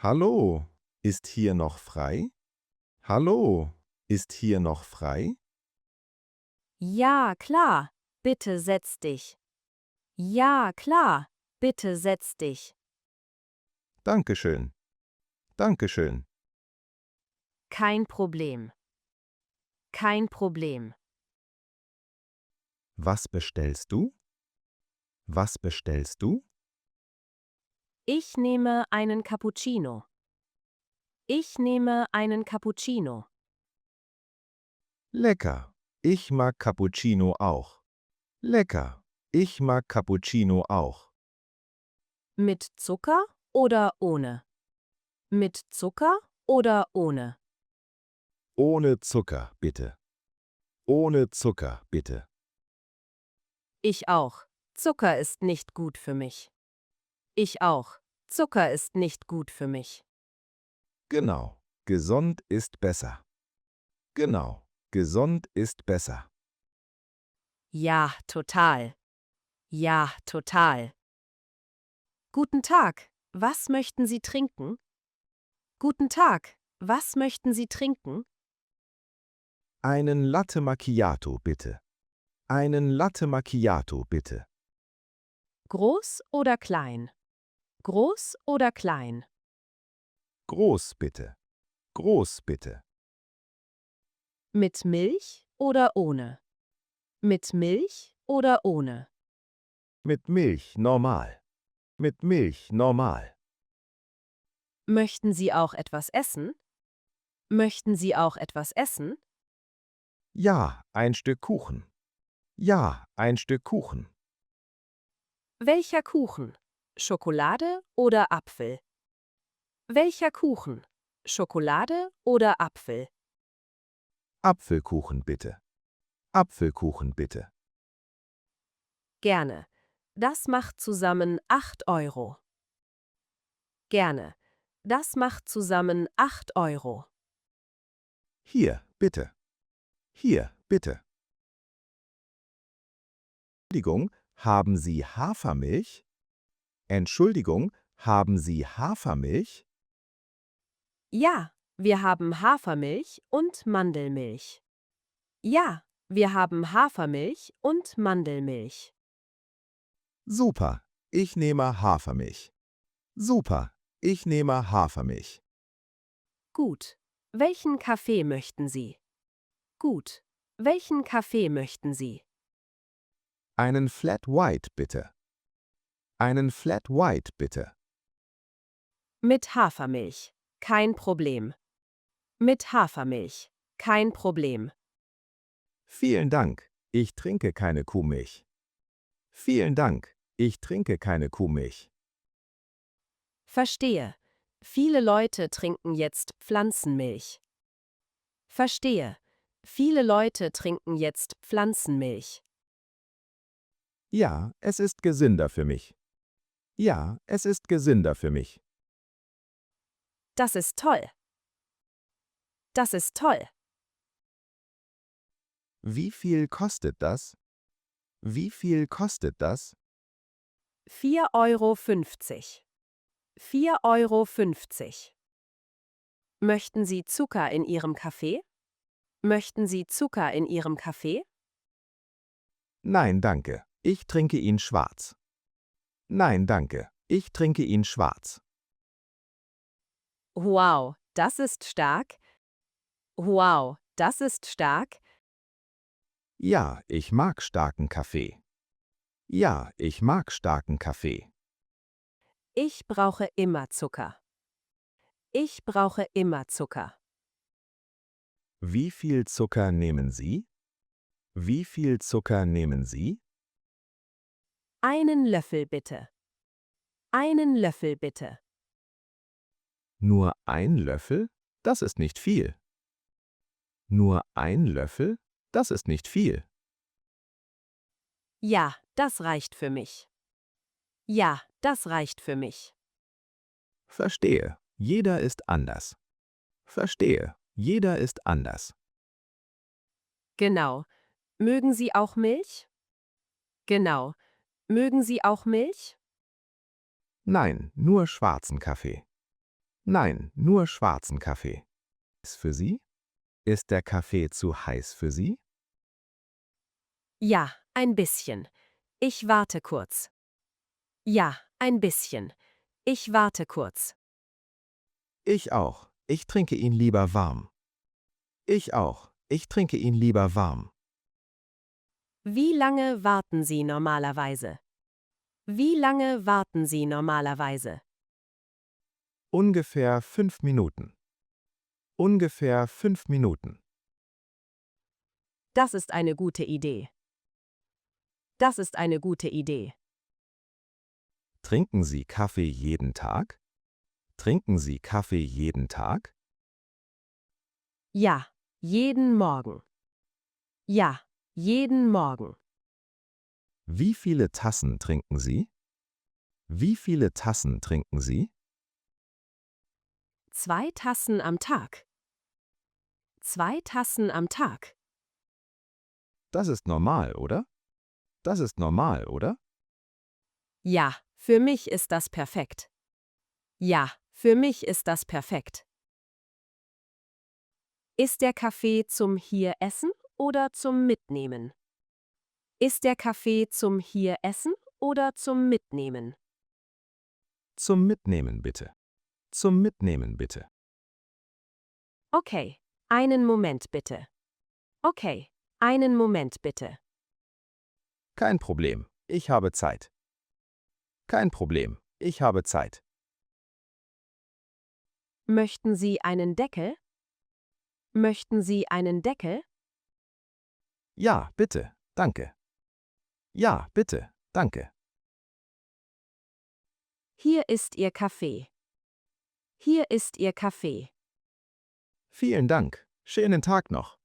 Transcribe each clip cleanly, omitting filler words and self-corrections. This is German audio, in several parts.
Hallo, ist hier noch frei? Hallo, ist hier noch frei? Ja, klar. Bitte setz dich. Ja, klar. Bitte setz dich. Dankeschön, Dankeschön. Kein Problem. Kein Problem. Was bestellst du? Was bestellst du? Ich nehme einen Cappuccino. Ich nehme einen Cappuccino. Lecker, ich mag Cappuccino auch. Lecker, ich mag Cappuccino auch. Mit Zucker oder ohne? Mit Zucker oder ohne? Ohne Zucker, bitte. Ohne Zucker, bitte. Ich auch. Zucker ist nicht gut für mich. Ich auch. Zucker ist nicht gut für mich. Genau, gesund ist besser. Genau, gesund ist besser. Ja, total. Ja, total. Guten Tag. Was möchten Sie trinken? Guten Tag. Was möchten Sie trinken? Einen Latte Macchiato, bitte. Einen Latte Macchiato, bitte. Groß oder klein? Groß oder klein? Groß, bitte. Groß, bitte. Mit Milch oder ohne? Mit Milch oder ohne? Mit Milch normal. Mit Milch normal. Möchten Sie auch etwas essen? Möchten Sie auch etwas essen? Ja, ein Stück Kuchen. Ja, ein Stück Kuchen. Welcher Kuchen? Schokolade oder Apfel? Welcher Kuchen? Schokolade oder Apfel? Apfelkuchen, bitte. Apfelkuchen, bitte. Gerne. Das macht zusammen 8 Euro. Gerne. Das macht zusammen 8 Euro. Hier, bitte. Hier, bitte. Entschuldigung, haben Sie Hafermilch? Entschuldigung, haben Sie Hafermilch? Ja, wir haben Hafermilch und Mandelmilch. Ja, wir haben Hafermilch und Mandelmilch. Super, ich nehme Hafermilch. Super, ich nehme Hafermilch. Gut. Welchen Kaffee möchten Sie? Gut. Welchen Kaffee möchten Sie? Einen Flat White, bitte. Einen Flat White, bitte. Mit Hafermilch. Kein Problem. Mit Hafermilch. Kein Problem. Vielen Dank, ich trinke keine Kuhmilch. Vielen Dank, ich trinke keine Kuhmilch. Verstehe. Viele Leute trinken jetzt Pflanzenmilch. Verstehe. Viele Leute trinken jetzt Pflanzenmilch. Ja, es ist gesünder für mich. Ja, es ist gesünder für mich. Das ist toll. Das ist toll. Wie viel kostet das? Wie viel kostet das? 4,50 Euro. 4,50 Euro. Möchten Sie Zucker in Ihrem Kaffee? Möchten Sie Zucker in Ihrem Kaffee? Nein, danke, ich trinke ihn schwarz. Nein, danke, ich trinke ihn schwarz. Wow, das ist stark. Wow, das ist stark. Ja, ich mag starken Kaffee. Ja, ich mag starken Kaffee. Ich brauche immer Zucker. Ich brauche immer Zucker. Wie viel Zucker nehmen Sie? Wie viel Zucker nehmen Sie? Einen Löffel bitte. Einen Löffel bitte. Nur ein Löffel? Das ist nicht viel. Nur ein Löffel? Das ist nicht viel. Ja, das reicht für mich. Ja, das reicht für mich. Verstehe, jeder ist anders. Verstehe, jeder ist anders. Genau. Mögen Sie auch Milch? Genau. Mögen Sie auch Milch? Nein, nur schwarzen Kaffee. Nein, nur schwarzen Kaffee. Ist für Sie? Ist der Kaffee zu heiß für Sie? Ja, ein bisschen. Ich warte kurz. Ja, ein bisschen. Ich warte kurz. Ich auch. Ich trinke ihn lieber warm. Ich auch. Ich trinke ihn lieber warm. Wie lange warten Sie normalerweise? Wie lange warten Sie normalerweise? Ungefähr 5 Minuten. Ungefähr 5 Minuten. Das ist eine gute Idee. Das ist eine gute Idee. Trinken Sie Kaffee jeden Tag? Trinken Sie Kaffee jeden Tag? Ja, jeden Morgen. Ja, jeden Morgen. Wie viele Tassen trinken Sie? Wie viele Tassen trinken Sie? 2 Tassen am Tag. 2 Tassen am Tag. Das ist normal, oder? Das ist normal, oder? Ja, für mich ist das perfekt. Ja, für mich ist das perfekt. Ist der Kaffee zum hier essen oder zum Mitnehmen? Ist der Kaffee zum hier essen oder zum Mitnehmen? Zum Mitnehmen bitte. Zum Mitnehmen bitte. Okay, einen Moment bitte. Okay, einen Moment bitte. Kein Problem. Ich habe Zeit. Kein Problem. Ich habe Zeit. Möchten Sie einen Deckel? Möchten Sie einen Deckel? Ja, bitte. Danke. Ja, bitte. Danke. Hier ist Ihr Kaffee. Hier ist Ihr Kaffee. Vielen Dank. Schönen Tag noch.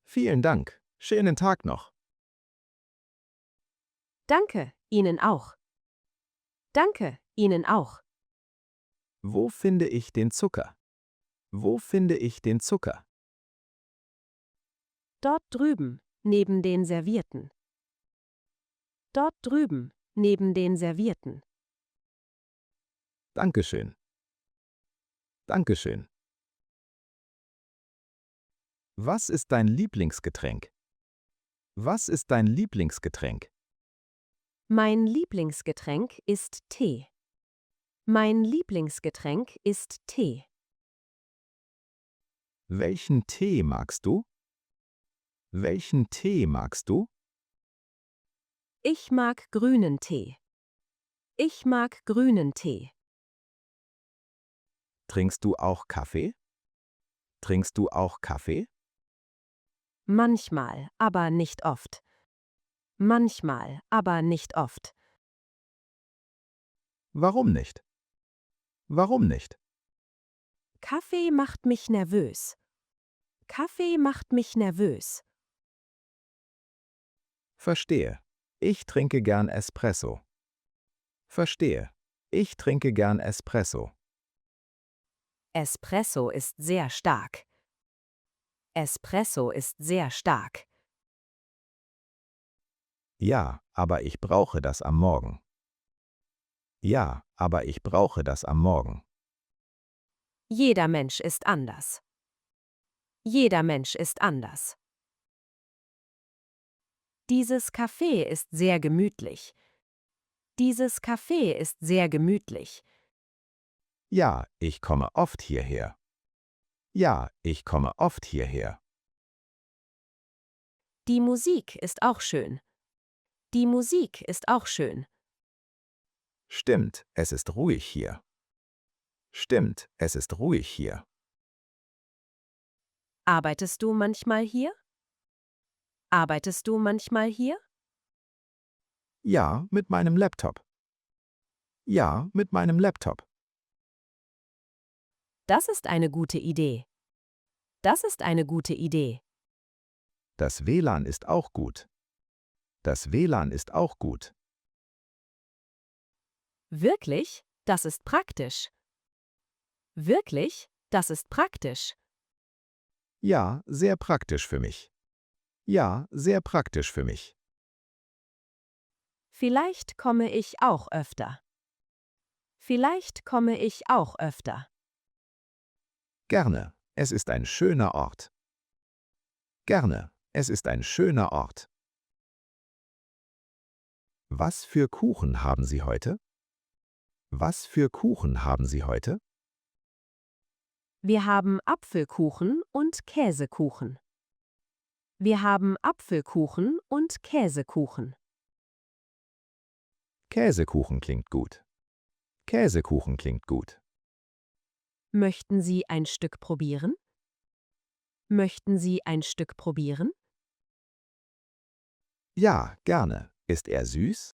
Vielen Dank. Schönen Tag noch. Danke, Ihnen auch. Danke, Ihnen auch. Wo finde ich den Zucker? Wo finde ich den Zucker? Dort drüben, neben den Servierten. Dort drüben, neben den Servierten. Dankeschön. Dankeschön. Was ist dein Lieblingsgetränk? Was ist dein Lieblingsgetränk? Mein Lieblingsgetränk ist Tee. Mein Lieblingsgetränk ist Tee. Welchen Tee magst du? Welchen Tee magst du? Ich mag grünen Tee. Ich mag grünen Tee. Trinkst du auch Kaffee? Trinkst du auch Kaffee? Manchmal, aber nicht oft. Manchmal, aber nicht oft. Warum nicht? Warum nicht? Kaffee macht mich nervös. Kaffee macht mich nervös. Verstehe. Ich trinke gern Espresso. Verstehe. Ich trinke gern Espresso. Espresso ist sehr stark. Espresso ist sehr stark. Ja, aber ich brauche das am Morgen. Ja, aber ich brauche das am Morgen. Jeder Mensch ist anders. Jeder Mensch ist anders. Dieses Café ist sehr gemütlich. Dieses Café ist sehr gemütlich. Ja, ich komme oft hierher. Ja, ich komme oft hierher. Die Musik ist auch schön. Die Musik ist auch schön. Stimmt, es ist ruhig hier. Stimmt, es ist ruhig hier. Arbeitest du manchmal hier? Arbeitest du manchmal hier? Ja, mit meinem Laptop. Ja, mit meinem Laptop. Das ist eine gute Idee. Das ist eine gute Idee. Das WLAN ist auch gut. Das WLAN ist auch gut. Wirklich? Das ist praktisch. Wirklich? Das ist praktisch. Ja, sehr praktisch für mich. Ja, sehr praktisch für mich. Vielleicht komme ich auch öfter. Vielleicht komme ich auch öfter. Gerne, es ist ein schöner Ort. Gerne, es ist ein schöner Ort. Was für Kuchen haben Sie heute? Was für Kuchen haben Sie heute? Wir haben Apfelkuchen und Käsekuchen. Wir haben Apfelkuchen und Käsekuchen. Käsekuchen klingt gut. Käsekuchen klingt gut. Möchten Sie ein Stück probieren? Möchten Sie ein Stück probieren? Ja, gerne. Ist er süß?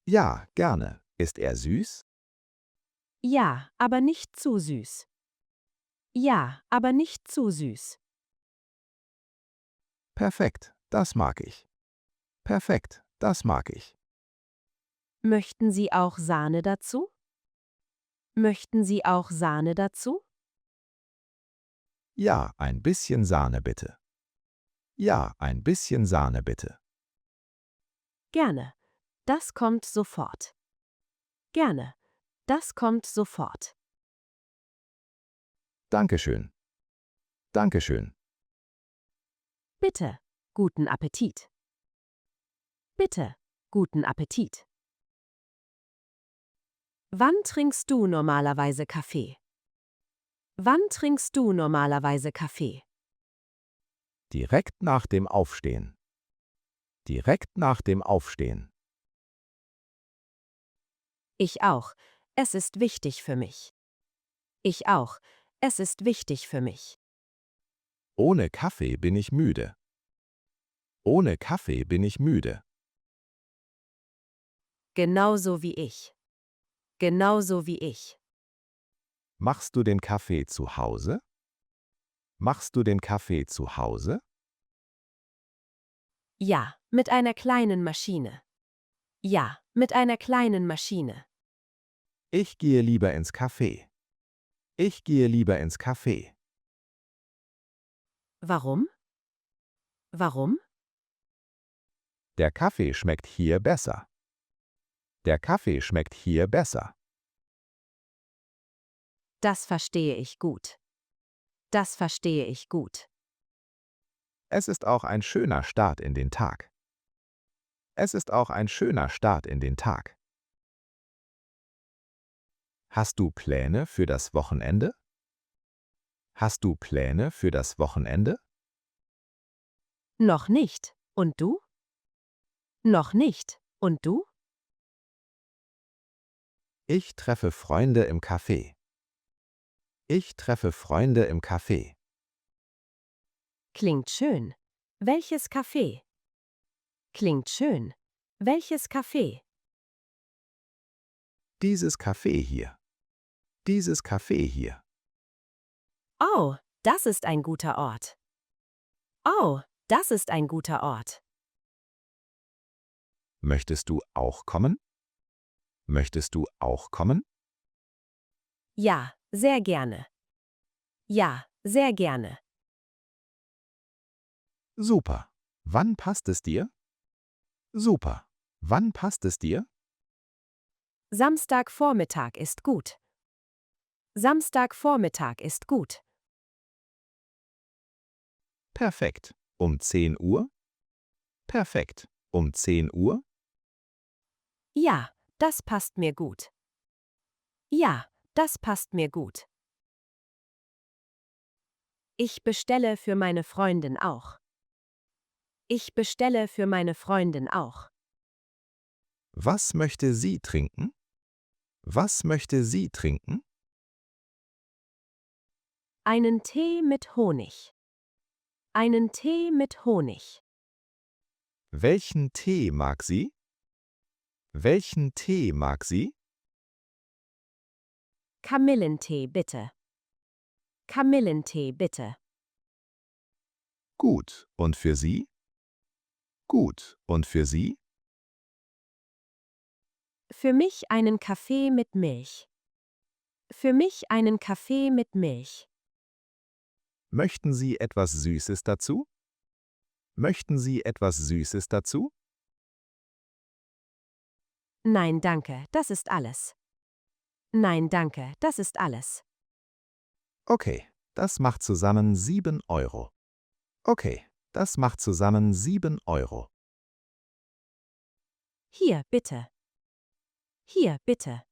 Ja, gerne. Ist er süß? Ja, aber nicht zu süß. Ja, aber nicht zu süß. Perfekt, das mag ich. Perfekt, das mag ich. Möchten Sie auch Sahne dazu? Möchten Sie auch Sahne dazu? Ja, ein bisschen Sahne bitte. Ja, ein bisschen Sahne bitte. Gerne. Das kommt sofort. Gerne. Das kommt sofort. Dankeschön. Dankeschön. Bitte. Guten Appetit. Bitte. Guten Appetit. Wann trinkst du normalerweise Kaffee? Wann trinkst du normalerweise Kaffee? Direkt nach dem Aufstehen. Direkt nach dem Aufstehen. Ich auch. Es ist wichtig für mich. Ich auch. Es ist wichtig für mich. Ohne Kaffee bin ich müde. Ohne Kaffee bin ich müde. Genauso wie ich. Genauso wie ich. Machst du den Kaffee zu Hause? Machst du den Kaffee zu Hause? Ja, mit einer kleinen Maschine. Ja, mit einer kleinen Maschine. Ich gehe lieber ins Café. Ich gehe lieber ins Café. Warum? Warum? Der Kaffee schmeckt hier besser. Der Kaffee schmeckt hier besser. Das verstehe ich gut. Das verstehe ich gut. Es ist auch ein schöner Start in den Tag. Es ist auch ein schöner Start in den Tag. Hast du Pläne für das Wochenende? Hast du Pläne für das Wochenende? Noch nicht. Und du? Noch nicht. Und du? Ich treffe Freunde im Café. Ich treffe Freunde im Café. Klingt schön. Welches Café? Klingt schön. Welches Café? Dieses Café hier. Dieses Café hier. Oh, das ist ein guter Ort. Oh, das ist ein guter Ort. Möchtest du auch kommen? Möchtest du auch kommen? Ja, sehr gerne. Ja, sehr gerne. Super. Wann passt es dir? Super. Wann passt es dir? Samstagvormittag ist gut. Samstagvormittag ist gut. Perfekt. Um 10 Uhr? Perfekt. Um 10 Uhr? Ja, das passt mir gut. Ja, das passt mir gut. Ich bestelle für meine Freundin auch. Ich bestelle für meine Freundin auch. Was möchte sie trinken? Was möchte sie trinken? Einen Tee mit Honig. Einen Tee mit Honig. Welchen Tee mag sie? Welchen Tee mag sie? Kamillentee bitte. Kamillentee bitte. Gut. Und für sie? Gut. Und für sie? Für mich einen Kaffee mit Milch. Für mich einen Kaffee mit Milch. Möchten Sie etwas Süßes dazu? Möchten Sie etwas Süßes dazu? Nein, danke, das ist alles. Nein, danke, das ist alles. Okay, das macht zusammen 7 Euro. Okay, das macht zusammen 7 Euro. Hier, bitte. Hier, bitte.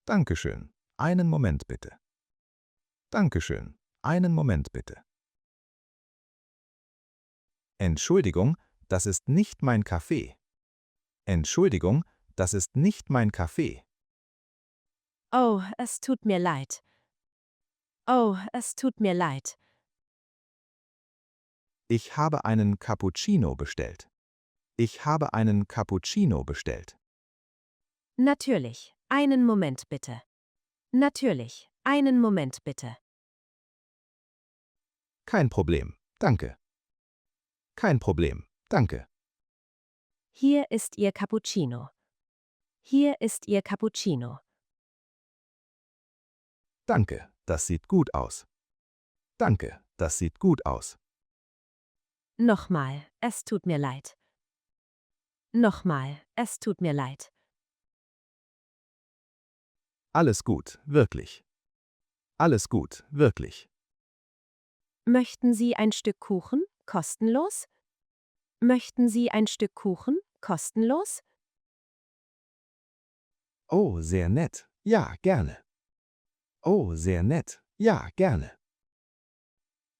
Dankeschön. Einen Moment bitte. Dankeschön. Einen Moment bitte. Entschuldigung, das ist nicht mein Kaffee. Entschuldigung, das ist nicht mein Kaffee. Oh, es tut mir leid. Oh, es tut mir leid. Ich habe einen Cappuccino bestellt. Ich habe einen Cappuccino bestellt. Natürlich. Einen Moment bitte. Natürlich. Einen Moment bitte. Kein Problem, danke. Kein Problem, danke. Hier ist Ihr Cappuccino. Hier ist Ihr Cappuccino. Danke, das sieht gut aus. Danke, das sieht gut aus. Nochmal, es tut mir leid. Nochmal, es tut mir leid. Alles gut, wirklich. Alles gut, wirklich. Möchten Sie ein Stück Kuchen? Kostenlos? Möchten Sie ein Stück Kuchen? Kostenlos? Oh, sehr nett. Ja, gerne. Oh, sehr nett. Ja, gerne.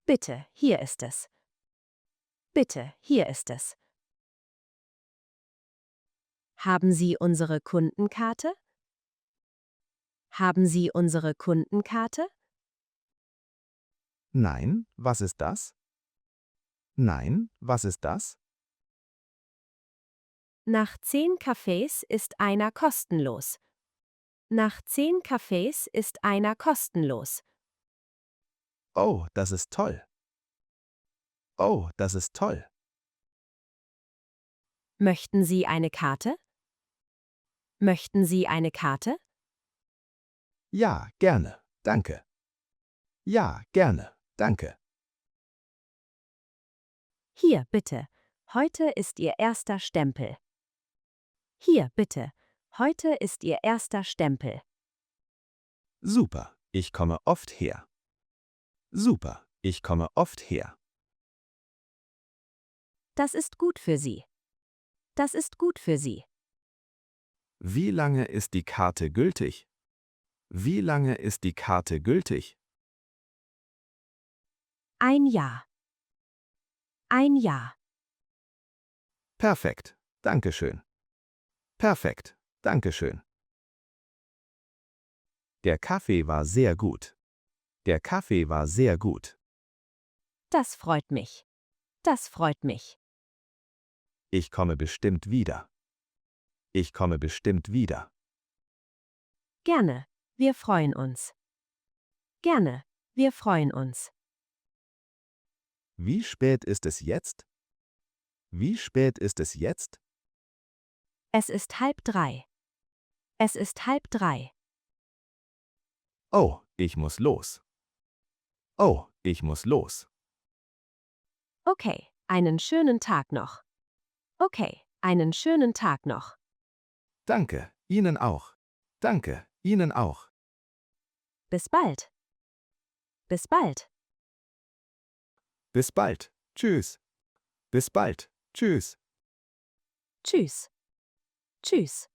Bitte, hier ist es. Bitte, hier ist es. Haben Sie unsere Kundenkarte? Haben Sie unsere Kundenkarte? Nein, was ist das? Nein, was ist das? Nach 10 Kaffees ist einer kostenlos. Nach 10 Kaffees ist einer kostenlos. Oh, das ist toll. Oh, das ist toll. Möchten Sie eine Karte? Möchten Sie eine Karte? Ja, gerne. Danke. Ja, gerne. Danke. Hier, bitte. Heute ist Ihr erster Stempel. Hier, bitte. Heute ist Ihr erster Stempel. Super, ich komme oft her. Super, ich komme oft her. Das ist gut für Sie. Das ist gut für Sie. Wie lange ist die Karte gültig? Wie lange ist die Karte gültig? Ein Jahr. Ein Jahr. Perfekt, Dankeschön. Perfekt, Dankeschön. Der Kaffee war sehr gut. Der Kaffee war sehr gut. Das freut mich. Das freut mich. Ich komme bestimmt wieder. Ich komme bestimmt wieder. Gerne. Wir freuen uns. Gerne. Wir freuen uns. Wie spät ist es jetzt? Wie spät ist es jetzt? Es ist 2:30. Es ist 2:30. Oh, ich muss los. Oh, ich muss los. Okay, einen schönen Tag noch. Okay, einen schönen Tag noch. Danke, Ihnen auch. Danke, Ihnen auch. Bis bald. Bis bald. Bis bald. Tschüss. Bis bald. Tschüss. Tschüss. Tschüss.